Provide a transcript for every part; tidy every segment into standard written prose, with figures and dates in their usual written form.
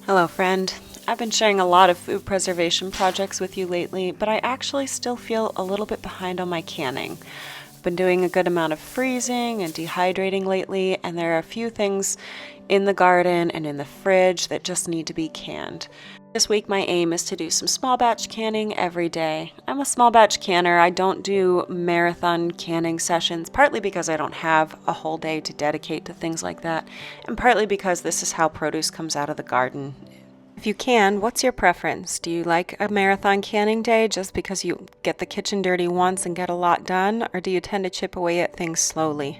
Hello, friend. I've been sharing a lot of food preservation projects with you lately, but I actually still feel a little bit behind on my canning. I've been doing a good amount of freezing and dehydrating lately, and there are a few things in the garden and in the fridge that just need to be canned. This week my aim is to do some small batch canning every day. I'm a small batch canner. I don't do marathon canning sessions, partly because I don't have a whole day to dedicate to things like that, and partly because this is how produce comes out of the garden. If you can, what's your preference? Do you like a marathon canning day just because you get the kitchen dirty once and get a lot done, or do you tend to chip away at things slowly?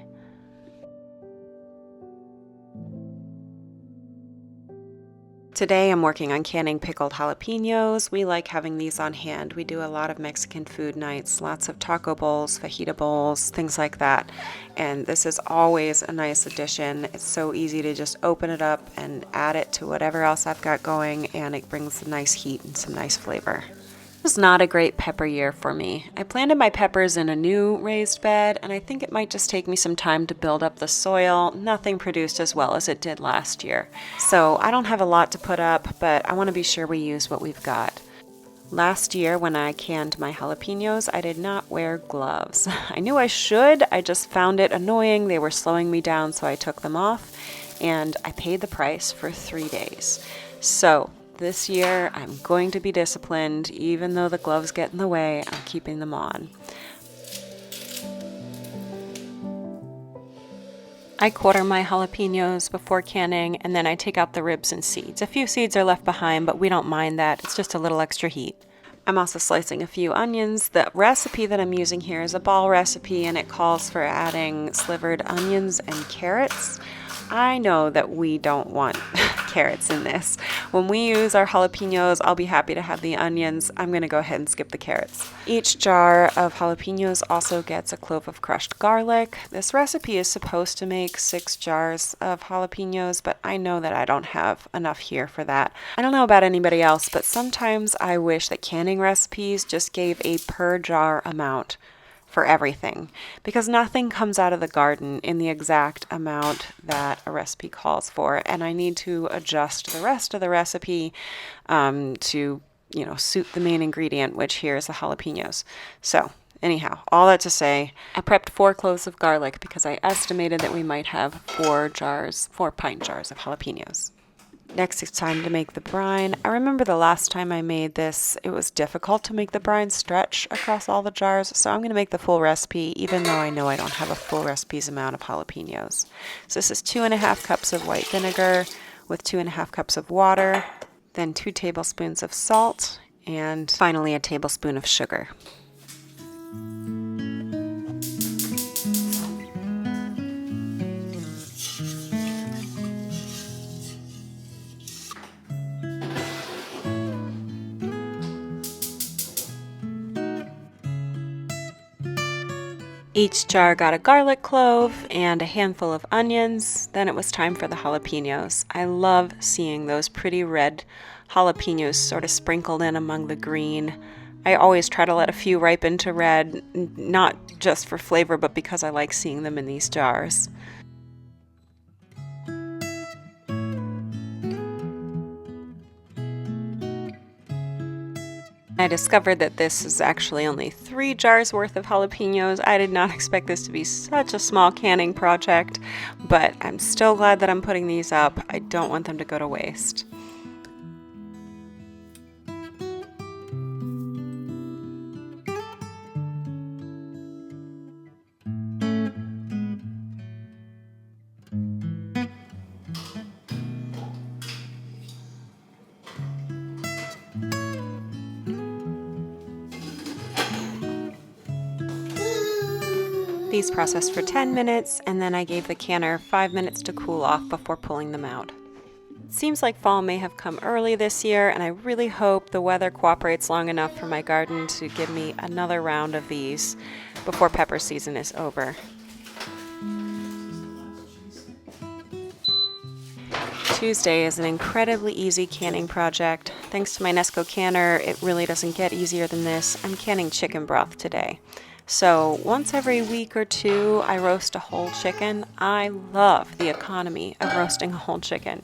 Today I'm working on canning pickled jalapeños. We like having these on hand. We do a lot of Mexican food nights, lots of taco bowls, fajita bowls, things like that. And this is always a nice addition. It's so easy to just open it up and add it to whatever else I've got going, and it brings a nice heat and some nice flavor. It was not a great pepper year for me. I planted my peppers in a new raised bed, and I think it might just take me some time to build up the soil. Nothing produced as well as it did last year. So I don't have a lot to put up, but I want to be sure we use what we've got. Last year when I canned my jalapenos, I did not wear gloves. I knew I should, I just found it annoying. They were slowing me down, so I took them off, and I paid the price for 3 days. So this year, I'm going to be disciplined. Even though the gloves get in the way, I'm keeping them on. I quarter my jalapenos before canning, and then I take out the ribs and seeds. A few seeds are left behind, but we don't mind that. It's just a little extra heat. I'm also slicing a few onions. The recipe that I'm using here is a ball recipe, and it calls for adding slivered onions and carrots. I know that we don't want carrots in this. When we use our jalapenos, I'll be happy to have the onions. I'm going to go ahead and skip the carrots. Each jar of jalapenos also gets a clove of crushed garlic. This recipe is supposed to make 6 jars of jalapenos, but I know that I don't have enough here for that. I don't know about anybody else, but sometimes I wish that canning recipes just gave a per jar amount for everything, because nothing comes out of the garden in the exact amount that a recipe calls for, and I need to adjust the rest of the recipe to suit the main ingredient, which here is the jalapenos. So anyhow, all that to say, I prepped 4 cloves of garlic because I estimated that we might have 4 pint jars of jalapenos. Next, it's time to make the brine. I remember the last time I made this, it was difficult to make the brine stretch across all the jars, so I'm going to make the full recipe, even though I know I don't have a full recipe's amount of jalapenos. So this is 2.5 cups of white vinegar with 2.5 cups of water, then 2 tablespoons of salt, and finally a tablespoon of sugar. Each jar got a garlic clove and a handful of onions. Then it was time for the jalapenos. I love seeing those pretty red jalapenos sort of sprinkled in among the green. I always try to let a few ripen to red, not just for flavor, but because I like seeing them in these jars. I discovered that this is actually only 3 jars worth of jalapenos. I did not expect this to be such a small canning project, but I'm still glad that I'm putting these up. I don't want them to go to waste. These processed for 10 minutes, and then I gave the canner 5 minutes to cool off before pulling them out. It seems like fall may have come early this year, and I really hope the weather cooperates long enough for my garden to give me another round of these before pepper season is over. Tuesday is an incredibly easy canning project. Thanks to my Nesco canner, it really doesn't get easier than this. I'm canning chicken broth today. So once every week or two, I roast a whole chicken. I love the economy of roasting a whole chicken.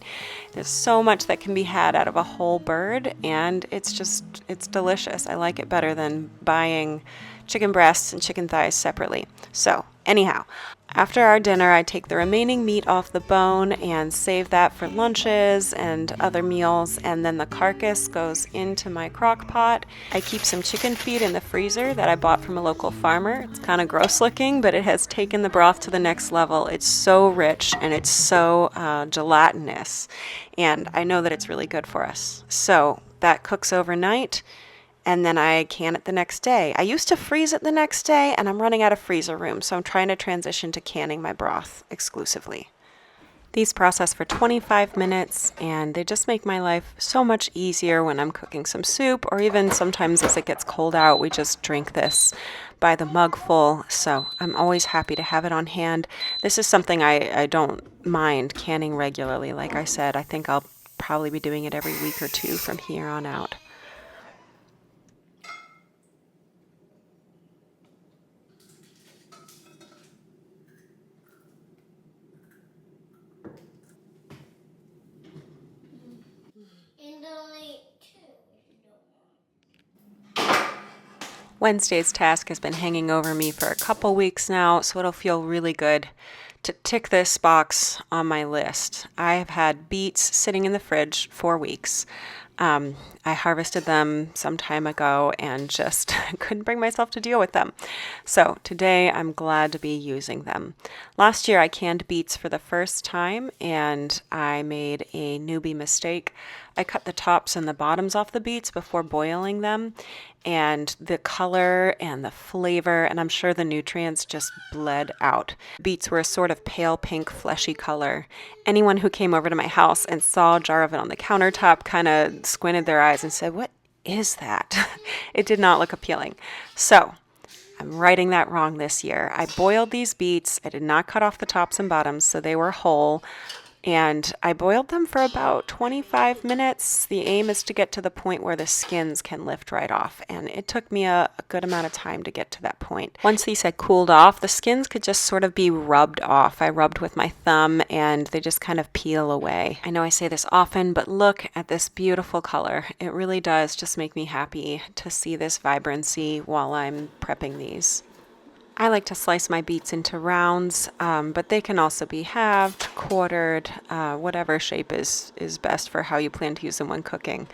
There's so much that can be had out of a whole bird, and it's delicious. I like it better than buying chicken breasts and chicken thighs separately. So anyhow, after our dinner, I take the remaining meat off the bone and save that for lunches and other meals, and then the carcass goes into my crock pot. I keep some chicken feed in the freezer that I bought from a local farmer. It's kind of gross looking, but it has taken the broth to the next level. It's so rich and it's so gelatinous, and I know that it's really good for us. So that cooks overnight, and then I can it the next day. I used to freeze it the next day, and I'm running out of freezer room, so I'm trying to transition to canning my broth exclusively. These process for 25 minutes, and they just make my life so much easier when I'm cooking some soup, or even sometimes as it gets cold out, we just drink this by the mug full, so I'm always happy to have it on hand. This is something I don't mind canning regularly. Like I said, I think I'll probably be doing it every week or two from here on out. Wednesday's task has been hanging over me for a couple weeks now, so it'll feel really good to tick this box on my list. I have had beets sitting in the fridge for weeks. I harvested them some time ago and just couldn't bring myself to deal with them. So today I'm glad to be using them. Last year I canned beets for the first time and I made a newbie mistake. I cut the tops and the bottoms off the beets before boiling them, and the color and the flavor, and I'm sure the nutrients just bled out. Beets were a sort of pale pink fleshy color. Anyone who came over to my house and saw a jar of it on the countertop kind of squinted their eyes and said, "What is that?" It did not look appealing. So I'm righting that wrong this year. I boiled these beets. I did not cut off the tops and bottoms, so they were whole. And I boiled them for about 25 minutes. The aim is to get to the point where the skins can lift right off. And it took me a good amount of time to get to that point. Once these had cooled off, the skins could just sort of be rubbed off. I rubbed with my thumb and they just kind of peel away. I know I say this often, but look at this beautiful color. It really does just make me happy to see this vibrancy while I'm prepping these. I like to slice my beets into rounds, but they can also be halved, quartered, whatever shape is best for how you plan to use them when cooking.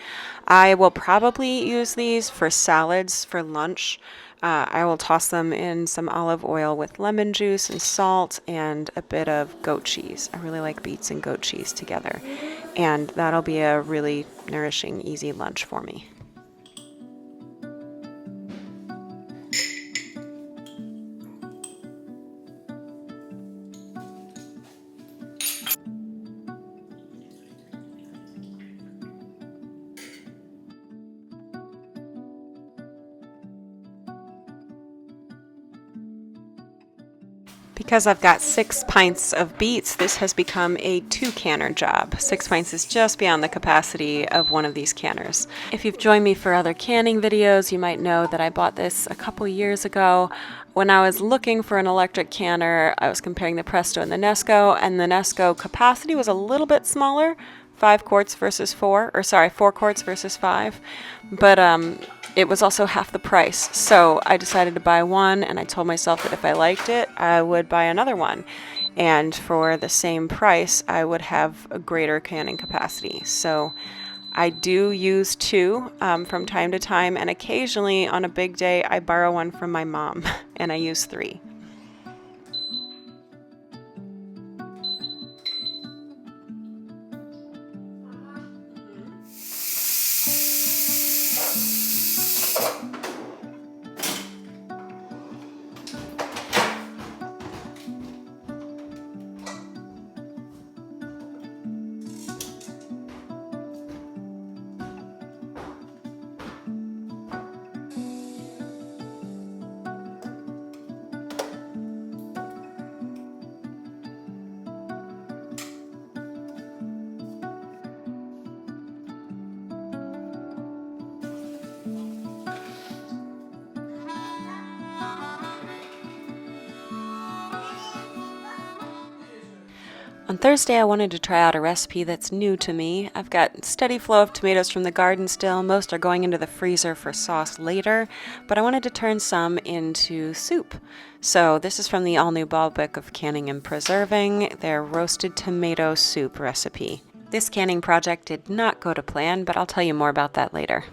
I will probably use these for salads for lunch. I will toss them in some olive oil with lemon juice and salt and a bit of goat cheese. I really like beets and goat cheese together, and that'll be a really nourishing, easy lunch for me. Because I've got 6 pints of beets, this has become a 2-canner job. 6 pints is just beyond the capacity of one of these canners. If you've joined me for other canning videos, you might know that I bought this a couple years ago. When I was looking for an electric canner, I was comparing the Presto and the Nesco, and the Nesco capacity was a little bit smaller, 4 quarts versus 5, but it was also half the price. So I decided to buy one, and I told myself that if I liked it, I would buy another one. And for the same price, I would have a greater canning capacity. So I do use 2 from time to time, and occasionally on a big day, I borrow one from my mom, and I use 3. On Thursday, I wanted to try out a recipe that's new to me. I've got steady flow of tomatoes from the garden still. Most are going into the freezer for sauce later, but I wanted to turn some into soup. So this is from the all-new Ball Book of Canning and Preserving, their roasted tomato soup recipe. This canning project did not go to plan, but I'll tell you more about that later.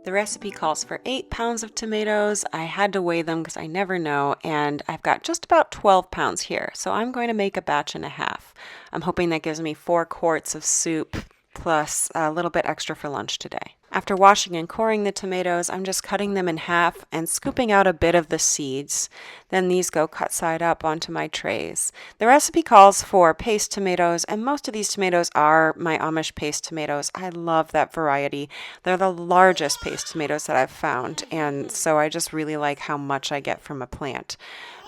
The recipe calls for 8 pounds of tomatoes. I had to weigh them because I never know, and I've got just about 12 pounds here, so I'm going to make a batch and a half. I'm hoping that gives me 4 quarts of soup plus a little bit extra for lunch today. After washing and coring the tomatoes, I'm just cutting them in half and scooping out a bit of the seeds. Then these go cut side up onto my trays. The recipe calls for paste tomatoes, and most of these tomatoes are my Amish paste tomatoes. I love that variety. They're the largest paste tomatoes that I've found, and so I just really like how much I get from a plant.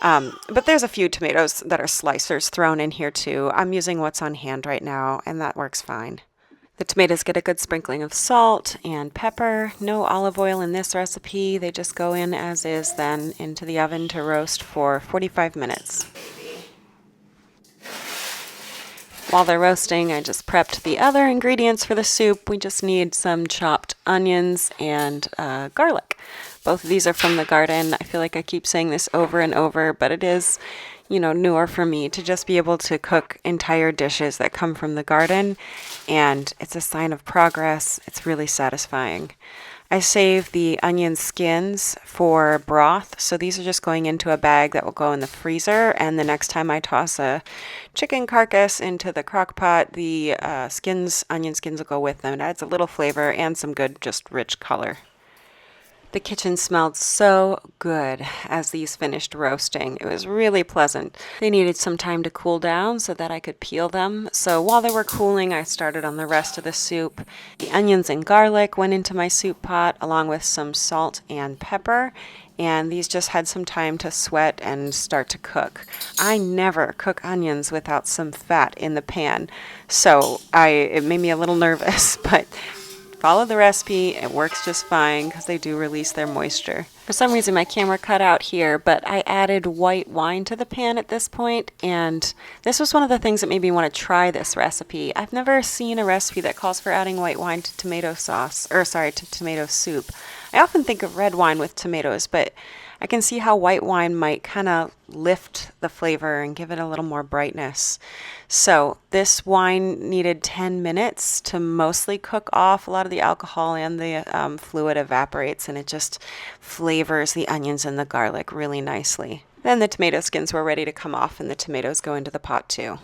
But there's a few tomatoes that are slicers thrown in here too. I'm using what's on hand right now, and that works fine. The tomatoes get a good sprinkling of salt and pepper. No olive oil in this recipe. They just go in as is, then into the oven to roast for 45 minutes. While they're roasting, I just prepped the other ingredients for the soup. We just need some chopped onions and garlic. Both of these are from the garden. I feel like I keep saying this over and over, but it is, newer for me to just be able to cook entire dishes that come from the garden, and it's a sign of progress. It's really satisfying. I save the onion skins for broth, so these are just going into a bag that will go in the freezer, and the next time I toss a chicken carcass into the crock pot, the onion skins will go with them. It adds a little flavor and some good, just rich color. The kitchen smelled so good as these finished roasting. It was really pleasant. They needed some time to cool down so that I could peel them. So while they were cooling, I started on the rest of the soup. The onions and garlic went into my soup pot along with some salt and pepper. And these just had some time to sweat and start to cook. I never cook onions without some fat in the pan. So it made me a little nervous, but follow the recipe, it works just fine because they do release their moisture. For some reason my camera cut out here, but I added white wine to the pan at this point, and this was one of the things that made me want to try this recipe. I've never seen a recipe that calls for adding white wine to tomato soup. I often think of red wine with tomatoes, but I can see how white wine might kind of lift the flavor and give it a little more brightness. So this wine needed 10 minutes to mostly cook off. A lot of the alcohol and the fluid evaporates, and it just flavors the onions and the garlic really nicely. Then the tomato skins were ready to come off, and the tomatoes go into the pot too.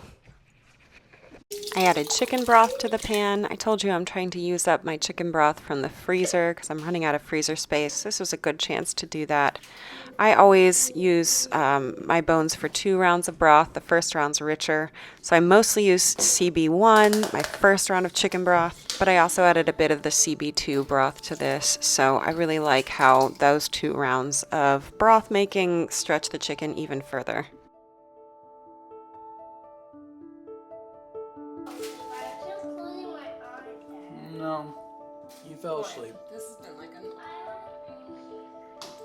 I added chicken broth to the pan. I told you I'm trying to use up my chicken broth from the freezer because I'm running out of freezer space. This was a good chance to do that. I always use my bones for 2 rounds of broth. The first round's richer. So I mostly used CB1, my first round of chicken broth, but I also added a bit of the CB2 broth to this. So I really like how those 2 rounds of broth making stretch the chicken even further. No, you fell asleep. This has been like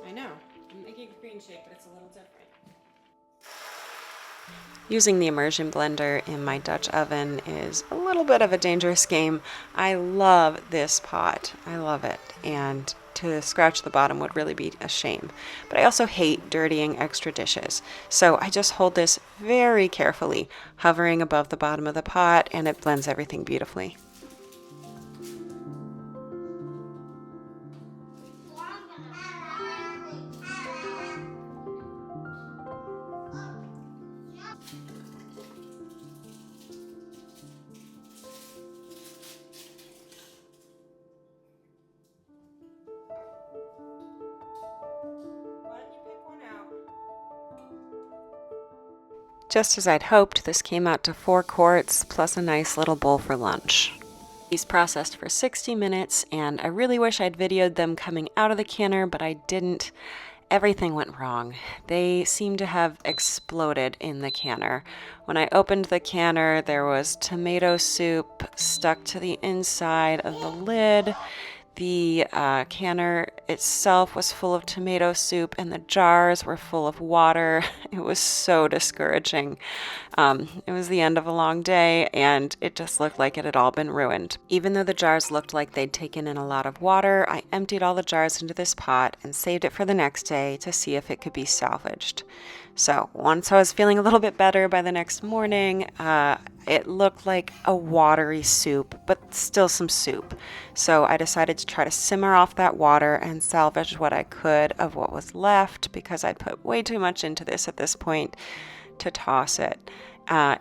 I know. I'm making a green shake, but it's a little different. Using the immersion blender in my Dutch oven is a little bit of a dangerous game. I love this pot. I love it. And to scratch the bottom would really be a shame. But I also hate dirtying extra dishes. So I just hold this very carefully, hovering above the bottom of the pot, and it blends everything beautifully. Just as I'd hoped, this came out to 4 quarts plus a nice little bowl for lunch. These processed for 60 minutes, and I really wish I'd videoed them coming out of the canner, but I didn't. Everything went wrong. They seem to have exploded in the canner. When I opened the canner, there was tomato soup stuck to the inside of the lid. The canner itself was full of tomato soup and the jars were full of water. It was so discouraging. It was the end of a long day and it just looked like it had all been ruined. Even though the jars looked like they'd taken in a lot of water, I emptied all the jars into this pot and saved it for the next day to see if it could be salvaged. So once I was feeling a little bit better by the next morning, it looked like a watery soup, but still some soup. So I decided to try to simmer off that water and salvage what I could of what was left because I put way too much into this at this point to toss it.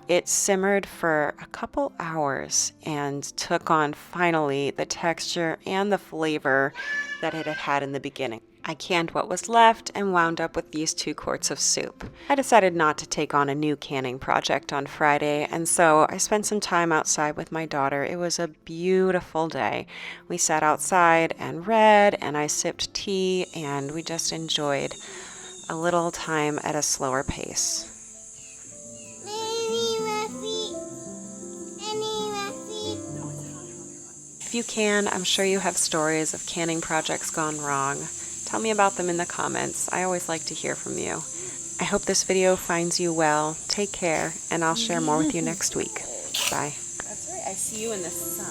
It simmered for a couple hours and took on finally the texture and the flavor that it had had in the beginning. I canned what was left and wound up with these 2 quarts of soup. I decided not to take on a new canning project on Friday, and so I spent some time outside with my daughter. It was a beautiful day. We sat outside and read, and I sipped tea, and we just enjoyed a little time at a slower pace. If you can, I'm sure you have stories of canning projects gone wrong. Tell me about them in the comments. I always like to hear from you. I hope this video finds you well. Take care, and I'll share more with you next week. Bye. That's right. I see you in the sun.